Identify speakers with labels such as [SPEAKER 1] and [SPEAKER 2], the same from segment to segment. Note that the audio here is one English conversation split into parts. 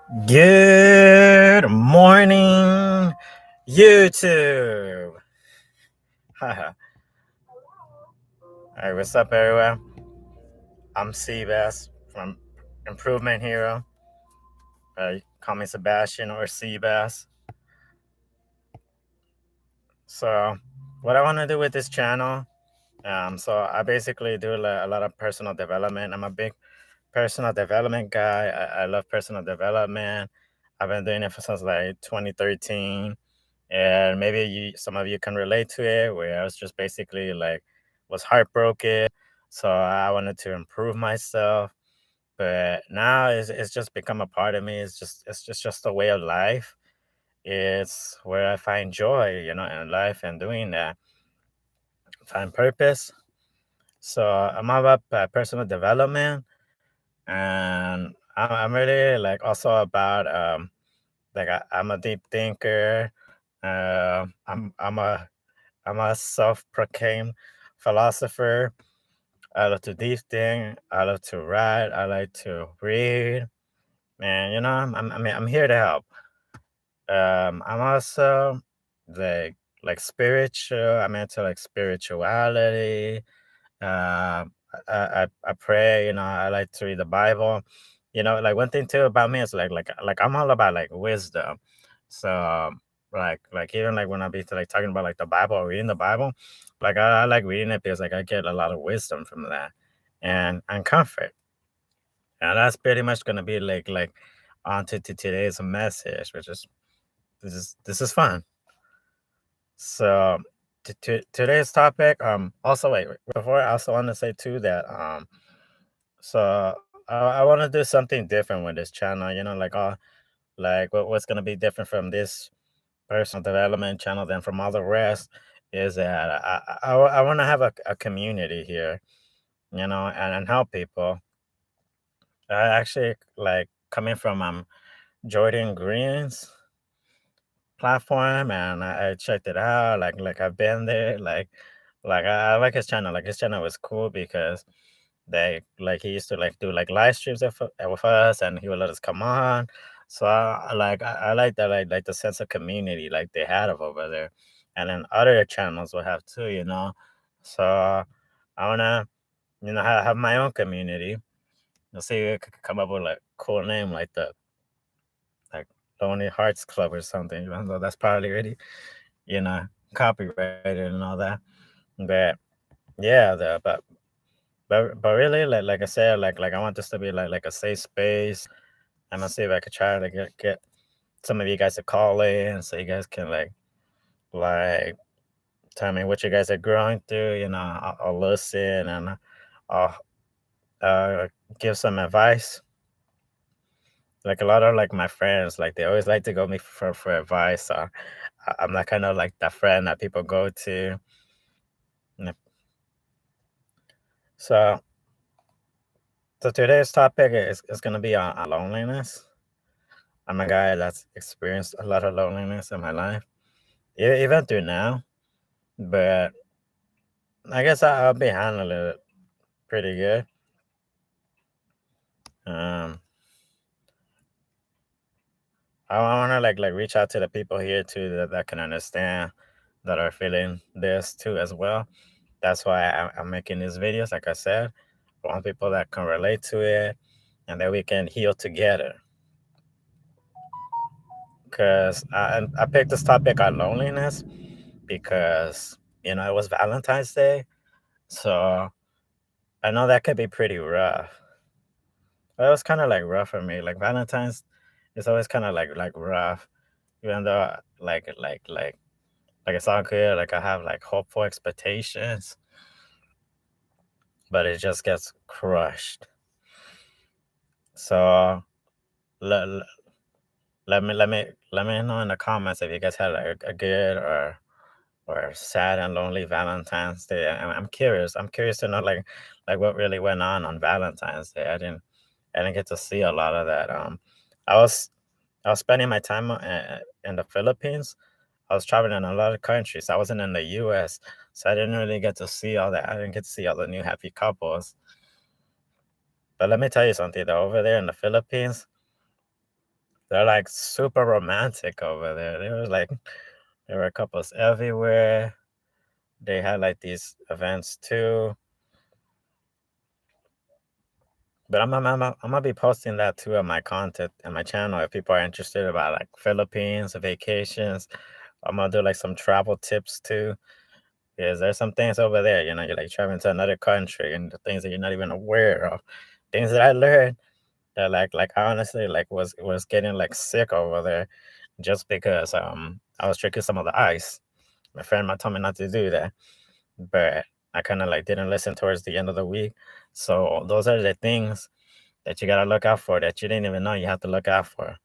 [SPEAKER 1] Good morning, YouTube. Haha. All right, what's up, everyone? I'm Seabass from Improvement Hero. You call me Sebastian or Seabass. So, what I want to do with this channel, so I basically do a lot of personal development. I'm a big personal development guy. I love personal development. I've been doing it since like 2013, and maybe some of you can relate to it. Where I was just basically like was heartbroken, so I wanted to improve myself. But now it's just become a part of me. It's just a way of life. It's where I find joy, in life and doing that, find purpose. So I'm all about personal development, and I'm really like also about like I'm a deep thinker. I'm a self-proclaimed philosopher. I love to deep think. I love to write. I like to read. And I'm here to help. I'm also like spiritual. I'm into like spirituality. I pray. I like to read the Bible. Like one thing too about me is like I'm all about like wisdom. So like even like when I be like talking about like the Bible or reading the Bible, like I like reading it because like I get a lot of wisdom from that and comfort. And that's pretty much gonna be like on to today's message, which is this is fun. So today's topic, also wait, before I also want to say too that so I want to do something different with this channel, like what's gonna be different from this personal development channel than from all the rest is that I want to have a community here, and help people. I actually like coming from Jordan Green's platform, and I checked it out. Like I've been there. Like I like his channel. Like his channel was cool because they like he used to like do like live streams with us, and he would let us come on. So I like that like the sense of community like they had of over there, and then other channels will have too. So I wanna have my own community. Let's see if I could come up with like cool name like the like Lonely Hearts Club or something. Even though that's probably already you know copyrighted and all that. But yeah, but really like I said, like I want this to be like a safe space. I'm gonna see if I could try to get some of you guys to call in so you guys can like tell me what you guys are going through. I'll listen and I'll give some advice. Like a lot of like my friends, like they always like to go me for advice. So I'm not kind of like that friend that people go to. Yep. So so today's topic is gonna be on loneliness. I'm a guy that's experienced a lot of loneliness in my life, even through now. But I guess I'll be handling it pretty good. Um, I want to like reach out to the people here too that can understand that are feeling this too as well. That's why I'm making these videos. Like I said, I want people that can relate to it, and that we can heal together. Because I picked this topic on loneliness because it was Valentine's Day, so I know that could be pretty rough. But it was kind of like rough for me. Like Valentine's is always kind of like rough, even though like it's all good. Like I have like hopeful expectations, but it just gets crushed. So let, let me know in the comments if you guys had like a good or sad and lonely Valentine's Day. I'm curious. I'm curious to know like what really went on Valentine's Day. I didn't get to see a lot of that. I was I was spending my time in the Philippines. I was traveling in a lot of countries. I wasn't in the U.S., so I didn't really get to see all that. I didn't get to see all the new happy couples. But let me tell you something though. Over there in the Philippines, They're like super romantic over there. There were couples everywhere. They had like these events too. But I'm gonna be posting that too on my content and my channel if people are interested about like Philippines vacations. I'm gonna do like some travel tips too. Because there's some things over there, you're like traveling to another country and the things that you're not even aware of. Things that I learned that like I honestly like was getting like sick over there just because I was drinking some of the ice. My friend might told me not to do that, but I kind of like didn't listen towards the end of the week. So those are the things that you gotta look out for that you didn't even know you have to look out for.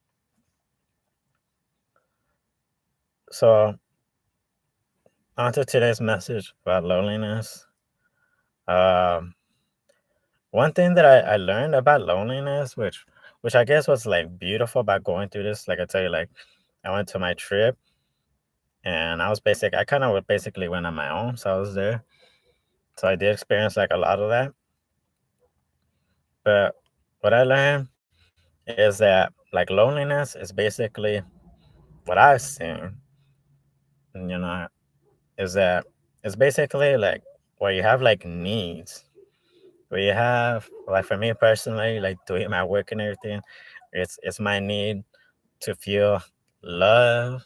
[SPEAKER 1] So on to today's message about loneliness. Um, One thing that I learned about loneliness, which I guess was like beautiful about going through this, like I tell you, like I went to my trip and I kind of basically went on my own, so I was there, so I did experience like a lot of that. But what I learned is that like loneliness is basically what I've seen, you know, is that it's basically like where you have like needs, where you have like for me personally, like doing my work and everything, it's my need to feel loved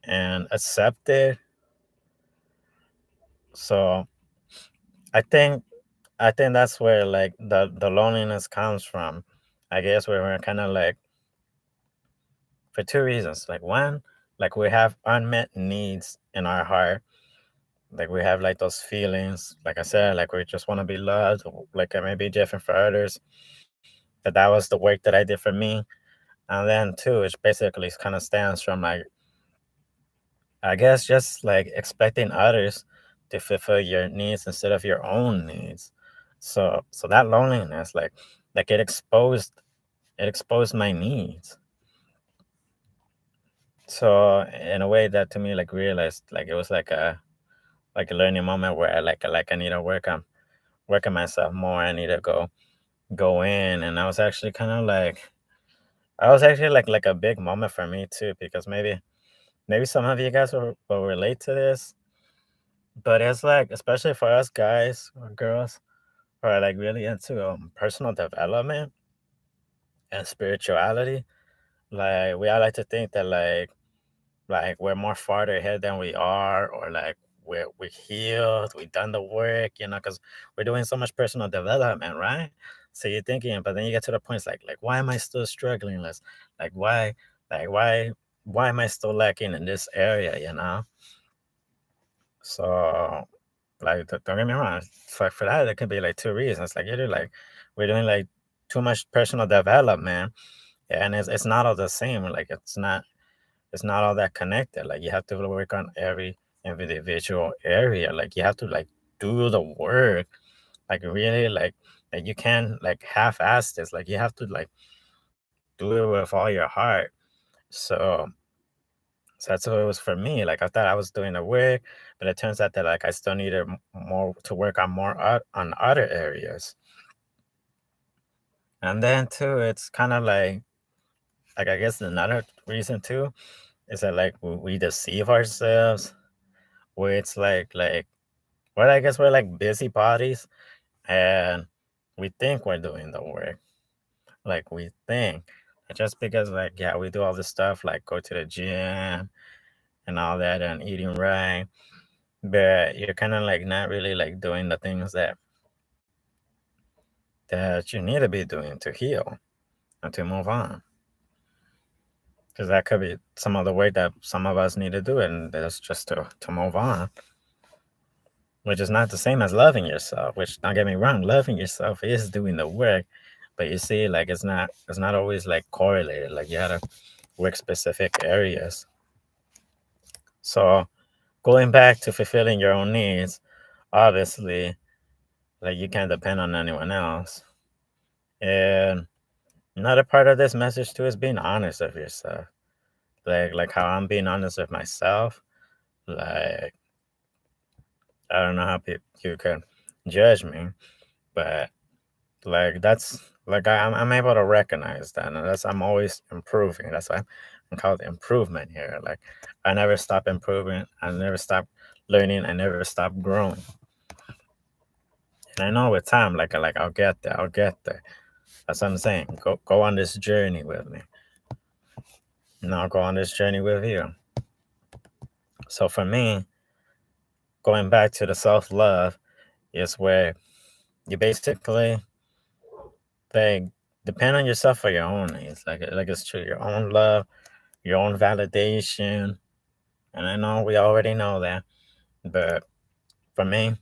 [SPEAKER 1] and accepted. So I think I think that's where like the loneliness comes from. I guess where we're kind of like for two reasons. Like one, like we have unmet needs in our heart. Like we have like those feelings. Like I said, like we just want to be loved. Like it may be different for others, but that was the work that I did for me. And then two, it basically kind of stands from like I guess just like expecting others to fulfill your needs instead of your own needs. So that loneliness, like it exposed my needs. So in a way that to me like realized like it was like a learning moment where I need to work on myself more. I need to go in and I was actually like a big moment for me too because maybe some of you guys will relate to this. But it's like, especially for us guys or girls who are like really into personal development and spirituality, like we all like to think that like we're more farther ahead than we are, or like we're healed, we've done the work, because we're doing so much personal development, right? So you're thinking, but then you get to the point, it's like why am I still struggling? Like why, like why am I still lacking in this area? So like, don't get me wrong. For that, it could be like two reasons. Like either like we're doing like too much personal development, and it's not all the same. Like it's not all that connected. Like you have to work on every individual area. Like you have to like do the work. Like really like you can't like half-ass this. Like you have to like do it with all your heart. So so that's what it was for me. Like I thought I was doing the work, but it turns out that like I still needed more to work on more on other areas. And then too, it's kind of like I guess another reason too is that like we deceive ourselves. Where it's like well, I guess we're like busybodies, and we think we're doing the work. Like we think just because like yeah we do all this stuff like go to the gym and all that and eating right, but you're kind of like not really like doing the things that you need to be doing to heal and to move on. Because that could be some of the way that some of us need to do it, and that's just to move on, which is not the same as loving yourself. Which don't get me wrong, loving yourself is doing the work, but you see, like it's not always like correlated. Like you gotta work specific areas. So going back to fulfilling your own needs, obviously, like you can't depend on anyone else. And another part of this message too is being honest with yourself. Like how I'm being honest with myself. Like I don't know how you can judge me, but Like that's like I'm able to recognize that, and that's I'm always improving. That's why I'm called improvement here. Like I never stop improving. I never stop learning. I never stop growing. And I know with time, like I'll get there. I'll get there. That's what I'm saying. Go on this journey with me. And I'll go on this journey with you. So for me, going back to the self love is where you basically like depend on yourself for your own needs. Like it's true, your own love, your own validation. And I know we already know that, but for me,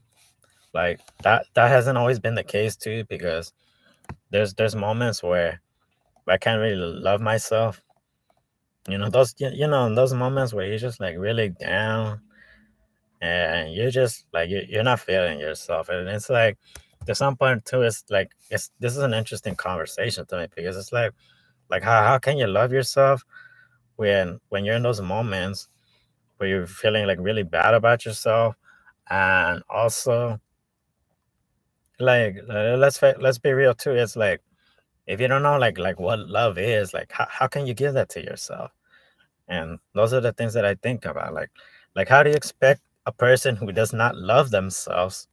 [SPEAKER 1] like that hasn't always been the case too, because there's moments where I can't really love myself. Those those moments where you're just like really down and you're just like you're not feeling yourself, and it's like there's some point too. It's like it's this is an interesting conversation to me because it's like how can you love yourself when you're in those moments where you're feeling like really bad about yourself, and also like let's be real too. It's like if you don't know like what love is, like how can you give that to yourself? And those are the things that I think about. Like how do you expect a person who does not love themselves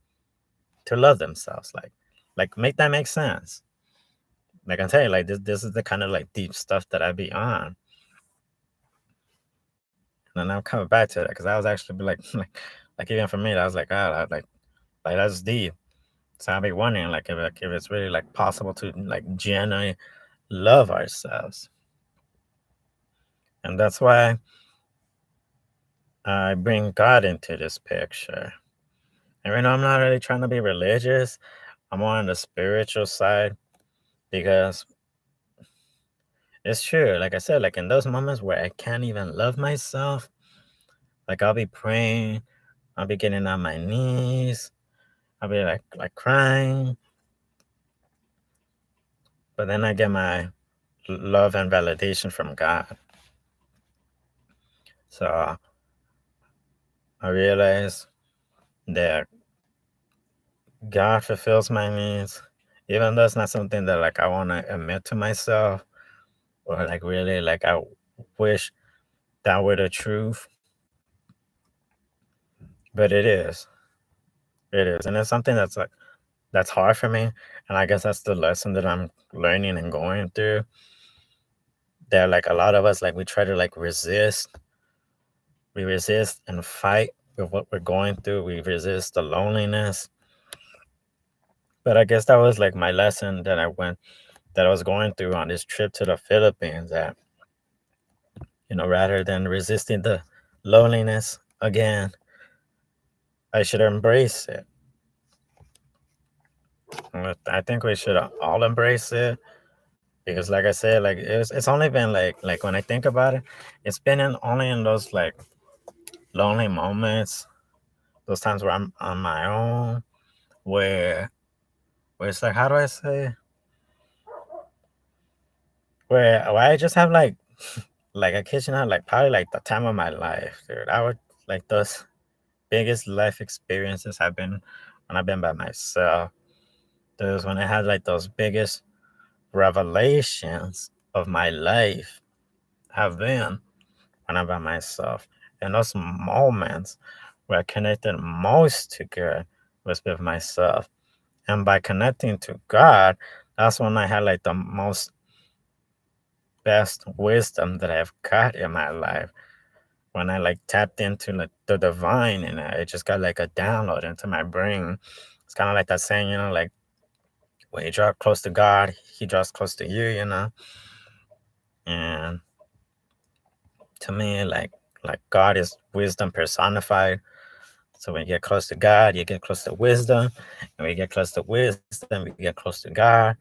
[SPEAKER 1] to love themselves? Like make that make sense. Like I'm telling you, like this is the kind of like deep stuff that I be on. And I'm coming back to that because I was actually like like even for me, I was like, ah, like that's deep. So I'll be wondering like if it's really like possible to like genuinely love ourselves. And that's why I bring God into this picture. And I'm not really trying to be religious. I'm more on the spiritual side because it's true. Like I said, like in those moments where I can't even love myself, like I'll be praying, I'll be getting on my knees, I'll be like crying, but then I get my love and validation from God. So I realize that God fulfills my needs, even though it's not something that like I want to admit to myself or like really like I wish that were the truth, but it is. It is, and it's something that's like that's hard for me, and I guess that's the lesson that I'm learning and going through. That like a lot of us like we try to like we resist and fight with what we're going through. We resist the loneliness. But I guess that was like my lesson that I was going through on this trip to the Philippines. That rather than resisting the loneliness again, I should embrace it. I think we should all embrace it because like I said, like it's only been like when I think about it, it's been only in those like lonely moments, those times where I'm on my own, where it's like how do I say, where I just have like a kitchen out like probably like the time of my life, dude. I would like those biggest life experiences have been when I've been by myself. Those when I had like those biggest revelations of my life have been when I'm by myself. And those moments where I connected most to God was with myself. And by connecting to God, that's when I had like the most best wisdom that I've got in my life. When I like tapped into like the divine and I just got like a download into my brain. It's kind of like that saying, like when you draw close to God, He draws close to you. And to me, like God is wisdom personified. So when you get close to God, you get close to wisdom. And when you get close to wisdom, you get close to God.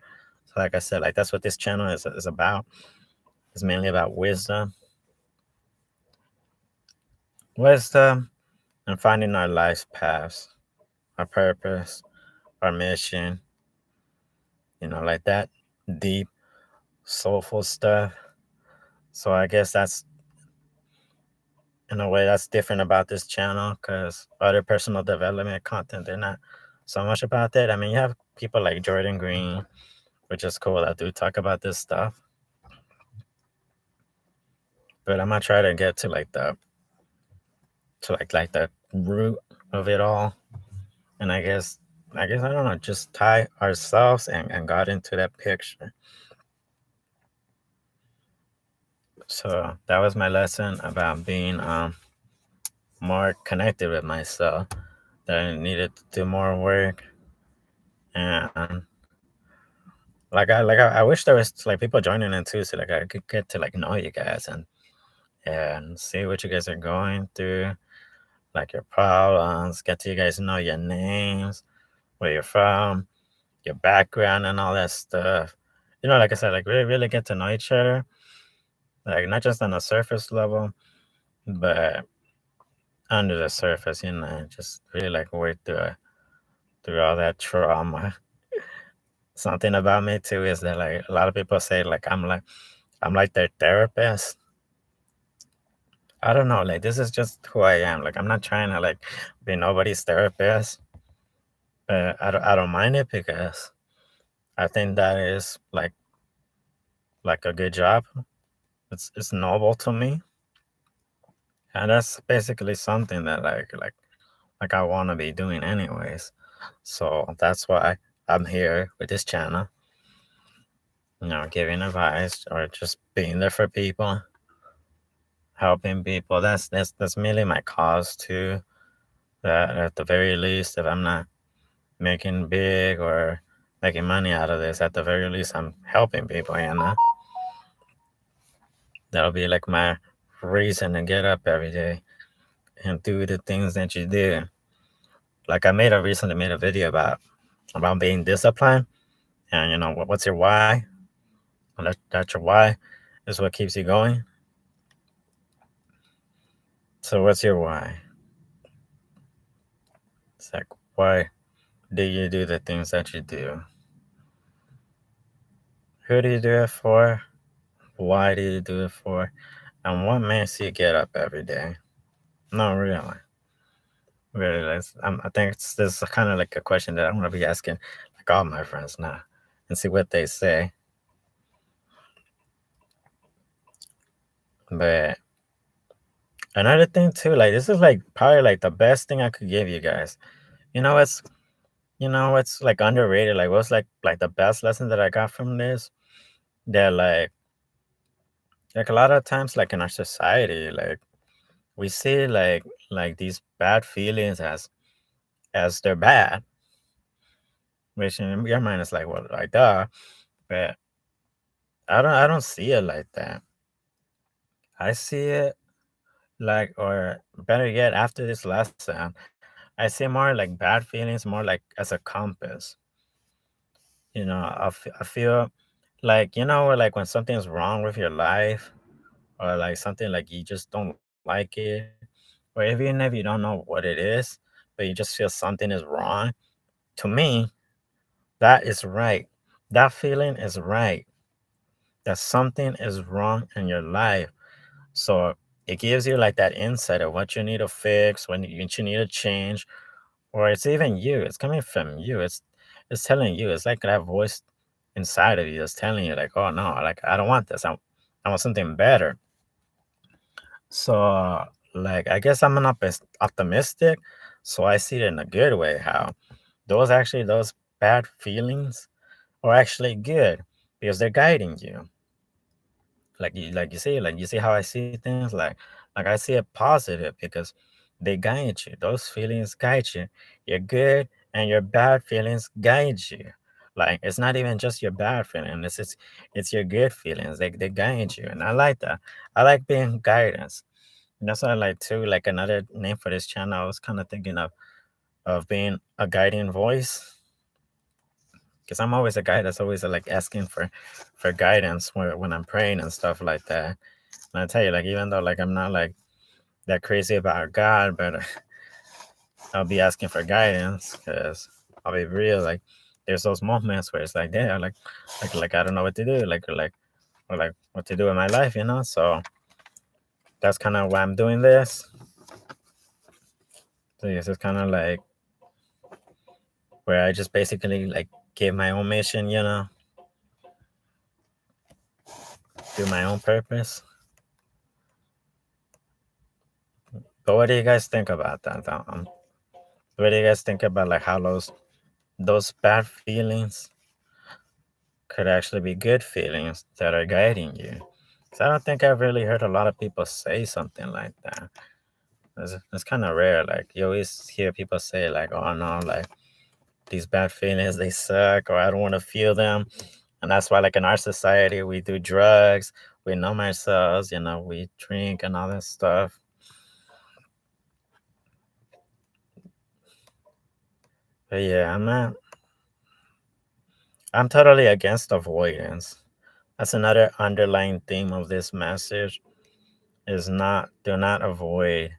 [SPEAKER 1] So like I said, like that's what this channel is about. It's mainly about wisdom, and finding our life's paths, our purpose, our mission. Like that deep, soulful stuff. So I guess that's in a way that's different about this channel because other personal development content they're not so much about that. I mean, you have people like Jordan Green, which is cool that do talk about this stuff. But I'm gonna try to get to like the root of it all. And I guess I don't know, just tie ourselves and God into that picture. So that was my lesson about being more connected with myself. That I needed to do more work, and I wish there was like people joining in too, so like I could get to like know you guys and see what you guys are going through, like your problems, get to you guys know your names, where you're from, your background, and all that stuff. Like I said, like really get to know each other, like not just on a surface level, but under the surface, just really like work through all that trauma. Something about me too is that like a lot of people say like I'm like their therapist. I don't know, like this is just who I am. Like I'm not trying to like be nobody's therapist, but I don't mind it because I think that is like a good job. It's noble to me, and that's basically something that like I want to be doing anyways. So that's why I'm here with this channel, giving advice or just being there for people, helping people. That's merely my cause too. That at the very least, if I'm not making big or making money out of this, at the very least, I'm helping people. That'll be like my reason to get up every day and do the things that you do. Like I recently made a video about being disciplined, and what's your why? And that's your why is what keeps you going. So what's your why? It's like, why do you do the things that you do? Who do you do it for? Why do you do it for? And what makes you get up every day? No, really. Really, I think this is kind of like a question that I'm going to be asking like all my friends now and see what they say. But another thing too, like this is like probably like the best thing I could give you guys. You know, it's it's like underrated. Like what's like the best lesson that I got from this? That like a lot of times like in our society, like we see like these bad feelings as they're bad, which in your mind is like, well, like duh. But I don't see it like that. I see it like, or better yet, after this lesson, I see more like bad feelings more like as a compass. I feel like like when something's wrong with your life, or like something like you just don't like it, or even if you don't know what it is, but you just feel something is wrong. To me, that is right. That feeling is right. That something is wrong in your life. So it gives you like that insight of what you need to fix, what you need to change, or it's even you. It's coming from you. It's telling you. It's like that voice inside of you that's telling you like, oh no, like I don't want this. I want something better. So like I guess I'm an optimistic. So I see it in a good way. How those bad feelings are actually good because they're guiding you. Like you see how I see things, like I see it positive because they guide you. Those feelings guide you. Your good and your bad feelings guide you. Like it's not even just your bad feeling, it's your good feelings. They guide you, and I like that. I like being guidance. And that's what I like too. Like another name for this channel, I was kind of thinking of being a guiding voice, because I'm always a guy that's always like asking for guidance when I'm praying and stuff like that. And I tell you, like, even though like I'm not like that crazy about God, but I'll be asking for guidance because I'll be real. Like, there's those moments where it's like, yeah, like I don't know what to do, or like what to do in my life, So that's kind of why I'm doing this. So yes, it's kind of like where I just basically like give my own mission, do my own purpose. But what do you guys think about that? What do you guys think about like how those bad feelings could actually be good feelings that are guiding you? 'Cause I don't think I've really heard a lot of people say something like that. It's kind of rare. Like you always hear people say like, "Oh no, like these bad feelings they suck," or "I don't want to feel them," and that's why like in our society we do drugs, we numb ourselves, we drink and all that stuff. But yeah, I'm totally against avoidance. That's another underlying theme of this message is not do not avoid.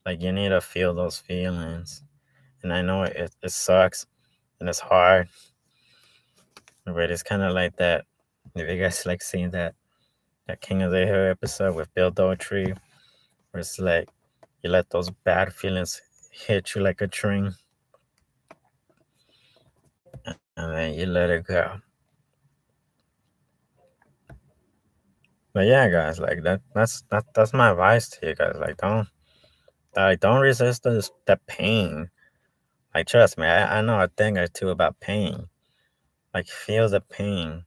[SPEAKER 1] Like you need to feel those feelings. And I know it sucks and it's hard, but it's kind of like that. If you guys like seeing that King of the Hill episode with Bill Doherty, where it's like you let those bad feelings hit you like a train, and then you let it go. But yeah, guys, like that's my advice to you guys. Like don't resist the pain. Like trust me, I know a thing or two about pain. Like feel the pain,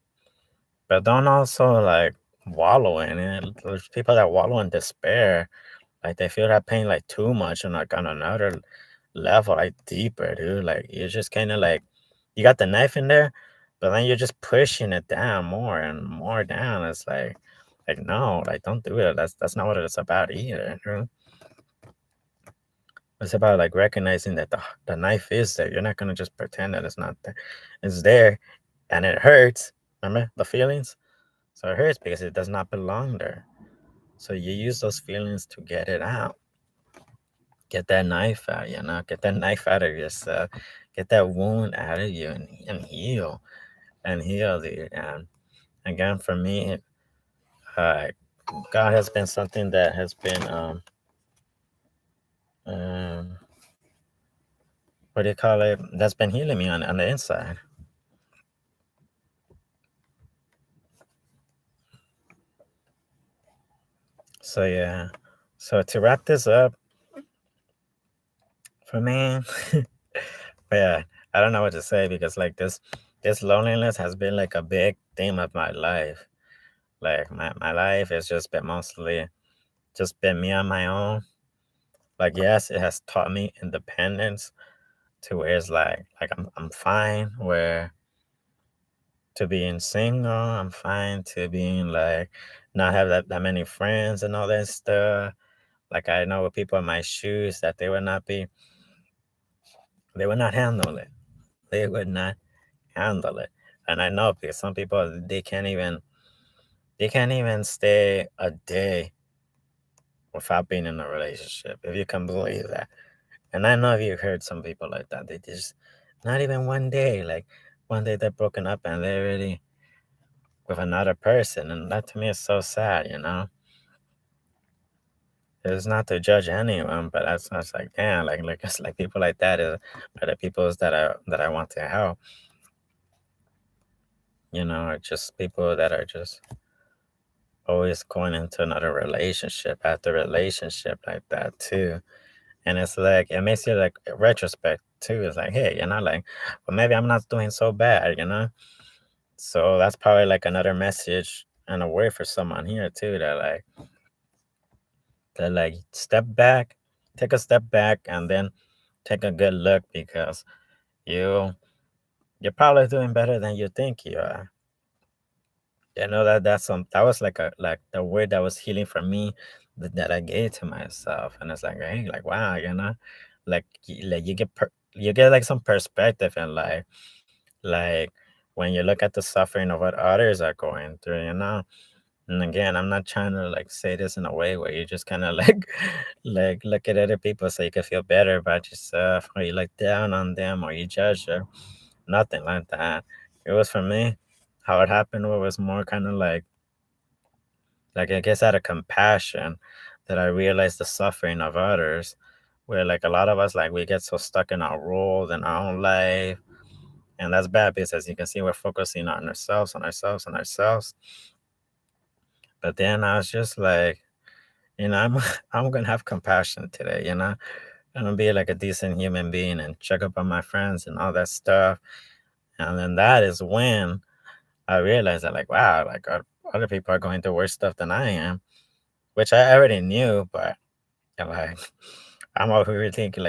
[SPEAKER 1] but don't also like wallow in it. There's people that wallow in despair. Like they feel that pain like too much and like on another level, like deeper, dude. Like you're just kind of like you got the knife in there, but then you're just pushing it down more and more down. It's like no, like don't do it. That's not what it's about either. It's about like recognizing that the knife is there. You're not gonna just pretend that it's not there. It's there and it hurts. Remember the feelings? So it hurts because it does not belong there. So you use those feelings to get it out. Get that knife out, get that knife out of yourself. Get that wound out of you and heal. And heal, dude. And again, for me, uh, God has been something that has been um what do you call it? That's been healing me on the inside. So yeah. So to wrap this up, for me, yeah, I don't know what to say because like this loneliness has been like a big theme of my life. Like my life has just been mostly just been me on my own. Like yes, it has taught me independence to where it's like I'm fine where to being single, I'm fine to being like not have that many friends and all that stuff. Like I know with people in my shoes that they would not handle it. They would not handle it. And I know because some people they can't even stay a day without being in a relationship, if you can believe that. And I know you've heard some people like that. They just not even one day. Like one day they're broken up and they're already with another person. And that to me is so sad. It's not to judge anyone, but that's like damn, like it's like people like that are the peoples that I want to help. Or just people that are just always going into another relationship after relationship like that too. And it's like it makes you like retrospect too. It's like, hey, like, well, maybe I'm not doing so bad. So that's probably like another message and a word for someone here too that like step back, take a step back, and then take a good look because you you're probably doing better than you think you are. That was like the word that was healing for me that I gave to myself, and it's like, hey, like wow, like you get like some perspective in life, like when you look at the suffering of what others are going through. And again, I'm not trying to like say this in a way where you just kind of like like look at other people so you can feel better about yourself, or you look down on them, or you judge them. Nothing like that. It was for me. How it happened was more kind of like I guess out of compassion that I realized the suffering of others, where like a lot of us like we get so stuck in our roles and our own life, And that's bad because as you can see, we're focusing on ourselves, on ourselves, on ourselves. But then I was just like, I'm I'm gonna have compassion today, I'm gonna be like a decent human being and check up on my friends and all that stuff. And then that is when I realized that, like, wow, like other people are going through worse stuff than I am, which I already knew, but like I'm over here thinking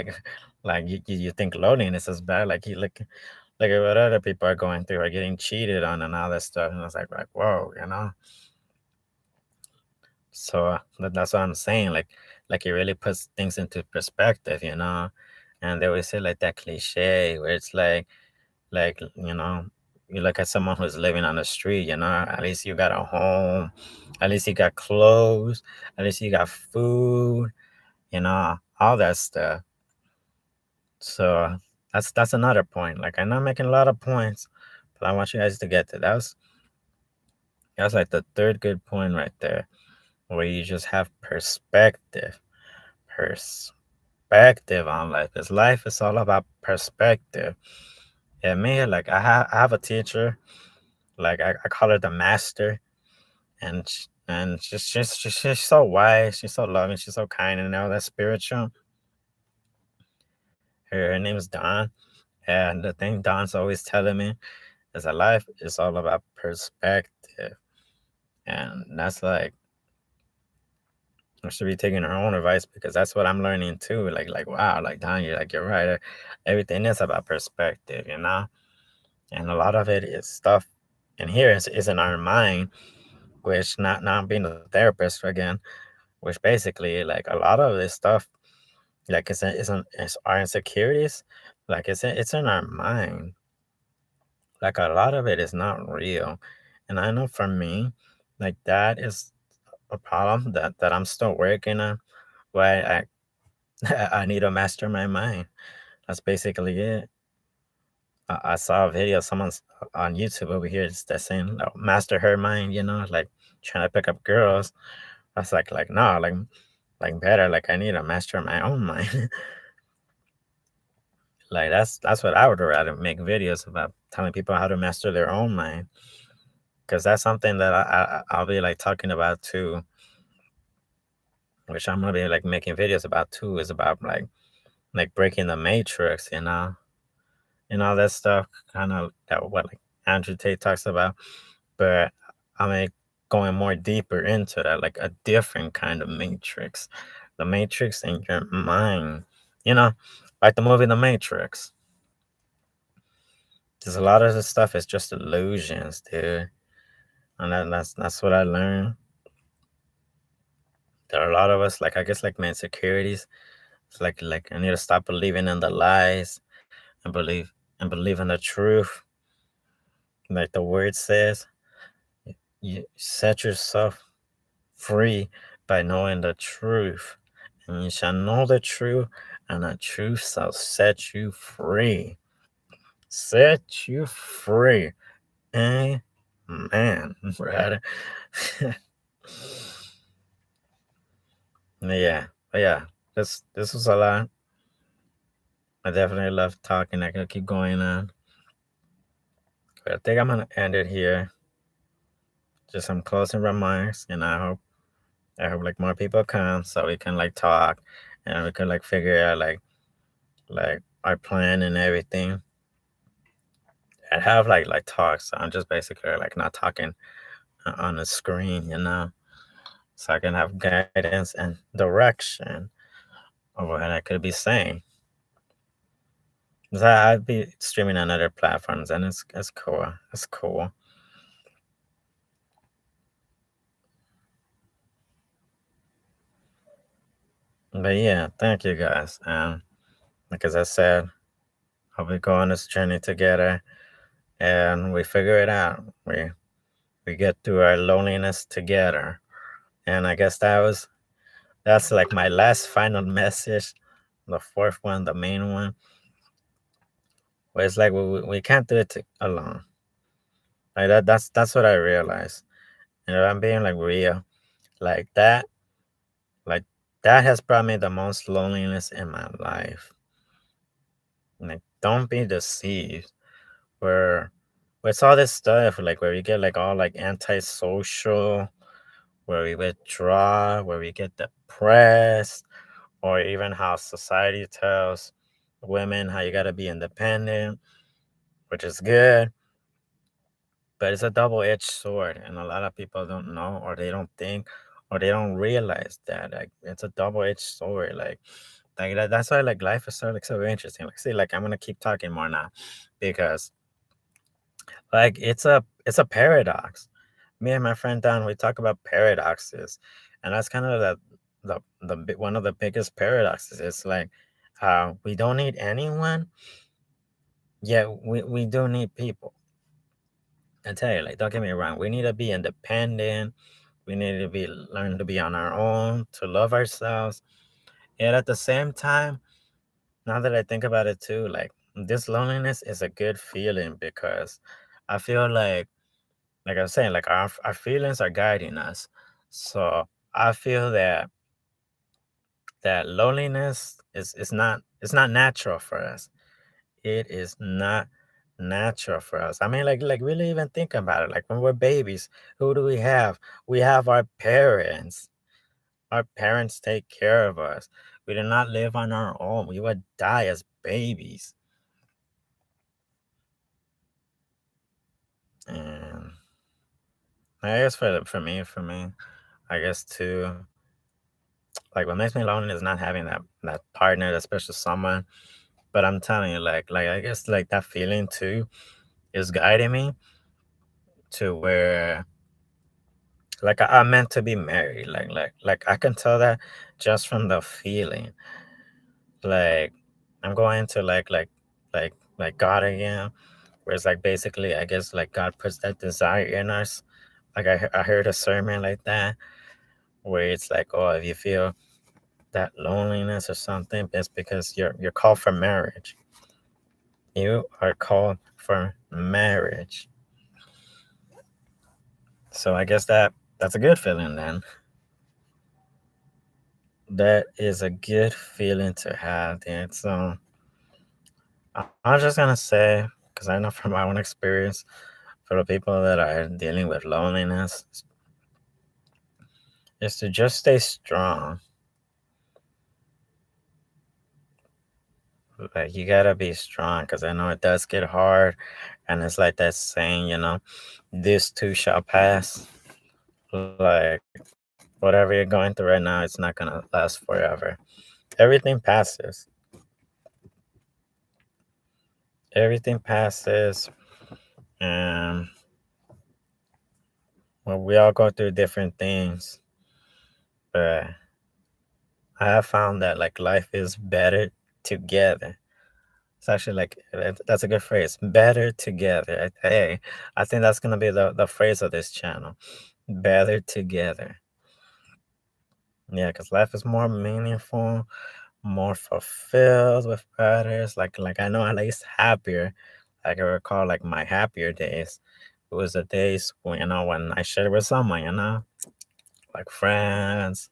[SPEAKER 1] like you think loneliness is bad, like you look at what other people are going through, or getting cheated on and all that stuff, and I was like whoa, So that's what I'm saying. Like it really puts things into perspective. And they always say like that cliche where it's like you look at someone who's living on the street. At least you got a home, at least you got clothes, at least you got food. All that stuff. So that's another point. Like I'm not making a lot of points, but I want you guys to get to that's like the third good point right there, where you just have perspective. Perspective on life. Because life is all about perspective. Yeah, me, like I have a teacher, like I call her the master, and she's so wise, she's so loving, she's so kind, and all that spiritual. Her name is Dawn, and the thing Dawn's always telling me is that life is all about perspective, and that's like I should be taking her own advice because that's what I'm learning too. Like wow, like Don, you're right. Everything is about perspective. And a lot of it is stuff in here is in our mind, which not being a therapist again, which basically like a lot of this stuff, like it's our insecurities, like it's in our mind. Like a lot of it is not real, and I know for me, like that is a problem that I'm still working on. Why I need to master my mind. That's basically it. I saw a video someone's on YouTube over here that's saying master her mind, like trying to pick up girls. I was like no, like better, like I need to master my own mind. Like that's what I would rather make videos about telling people how to master their own mind. Because that's something that I'll be like talking about too, which I'm gonna be like making videos about too, is about like breaking the matrix, and all that stuff, kind of that what like Andrew Tate talks about. But I mean, going more deeper into that, like a different kind of matrix, the matrix in your mind, you know, like the movie The Matrix. There's a lot of this stuff is just illusions, dude, and that's what I learned. There are a lot of us, like I guess, like my insecurities. It's like I need to stop believing in the lies and believe in the truth, like the word says. You set yourself free by knowing the truth. And you shall know the truth, and the truth shall set you free. Set you free. Amen. Right? Yeah. But yeah. This was a lot. I definitely love talking. I could keep going on. But I think I'm gonna end it here. Just some closing remarks, and I hope like more people come so we can like talk and we can like figure out like our plan and everything. And have like talks. So I'm just basically like not talking on the screen, so I can have guidance and direction of what I could be saying. 'Cause I'd be streaming on other platforms, and it's cool. It's cool. But yeah, thank you guys. Like as I said, hope we go on this journey together and we figure it out. We get through our loneliness together. And I guess that's like my last final message. The fourth one, the main one, where it's like we can't do it alone. Like that's what I realized. I'm being like real. Like like that has brought me the most loneliness in my life. Like don't be deceived where it's all this stuff like where we get like all like antisocial, where we withdraw, where we get depressed, or even how society tells women how you got to be independent, which is good, but it's a double-edged sword, and a lot of people don't know, or they don't think, or they don't realize that like it's a double-edged sword. Like that's why like life is so like so interesting. Like see, like I'm gonna keep talking more now because like it's a paradox. Me and my friend Don, we talk about paradoxes, and that's kind of one of the biggest paradoxes. It's like we don't need anyone, yet we do need people. I tell you, like don't get me wrong, we need to be independent. We need to be learn to be on our own, to love ourselves. And at the same time, now that I think about it too, like this loneliness is a good feeling because I feel like I was saying, like our feelings are guiding us. So I feel that loneliness is not it's not natural for us. It is not natural for us. I mean, like really even think about it. Like when we're babies, who do we have? We have our parents. Our parents take care of us. We did not live on our own. We would die as babies. And I guess for me, I guess too, like what makes me lonely is not having that partner, that special someone. But I'm telling you, like I guess like that feeling too is guiding me to where like I'm meant to be married. Like I can tell that just from the feeling. Like I'm going to like God again, where it's like basically I guess like God puts that desire in us. Like I heard a sermon like that where it's like, oh, if you feel that loneliness or something, it's because you're called for marriage. You are called for marriage. So I guess that's a good feeling then. That is a good feeling to have then. So I'm just gonna say, because I know from my own experience, for the people that are dealing with loneliness, is to just stay strong. Like you gotta be strong, because I know it does get hard, and it's like that saying, this too shall pass. Like whatever you're going through right now, it's not gonna last forever. Everything passes. Everything passes, and well, we all go through different things. But I have found that like life is better together. It's actually like that's a good phrase. Better together. Hey, I think that's gonna be the phrase of this channel. Better together. Yeah, because life is more meaningful, more fulfilled with others. Like I know at least happier. Like I recall like my happier days. It was the days when when I shared with someone, like friends,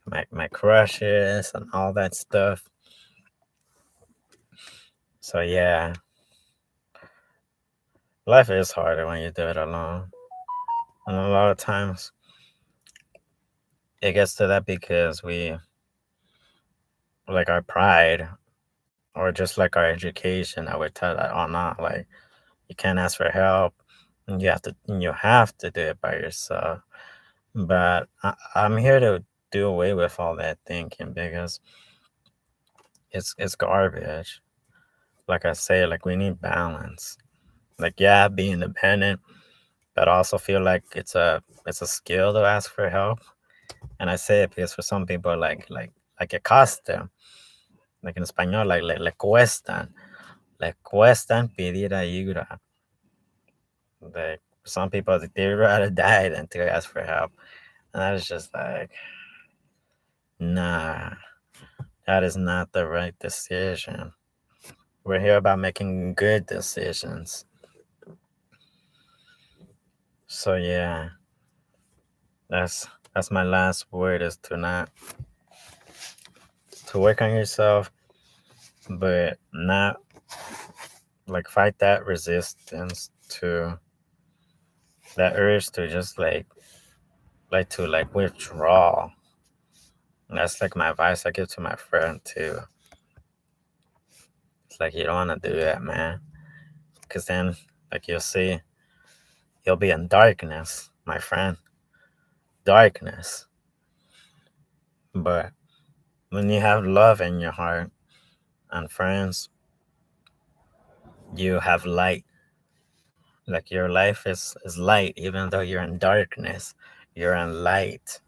[SPEAKER 1] my crushes and all that stuff. So yeah, life is harder when you do it alone. And a lot of times it gets to that because we like our pride or just like our education that we're taught that oh no, like you can't ask for help and you have to do it by yourself. But I'm here to do away with all that thinking because it's garbage. Like I say, like we need balance. Like yeah, be independent, but also feel like it's a skill to ask for help. And I say it because for some people, like it costs them. Like in español, like le cuestan pedir ayuda. Like some people, they rather die than to ask for help. And I was just like, nah, that is not the right decision. We're here about making good decisions. So yeah, that's my last word is to work on yourself, but not like fight that resistance to that urge to just like to like withdraw. And that's like my advice I give to my friend too. It's like you don't want to do that, man, because then like you'll see you'll be in darkness, my friend, darkness. But when you have love in your heart and friends, you have light. Like your life is light, even though you're in darkness. You're in light.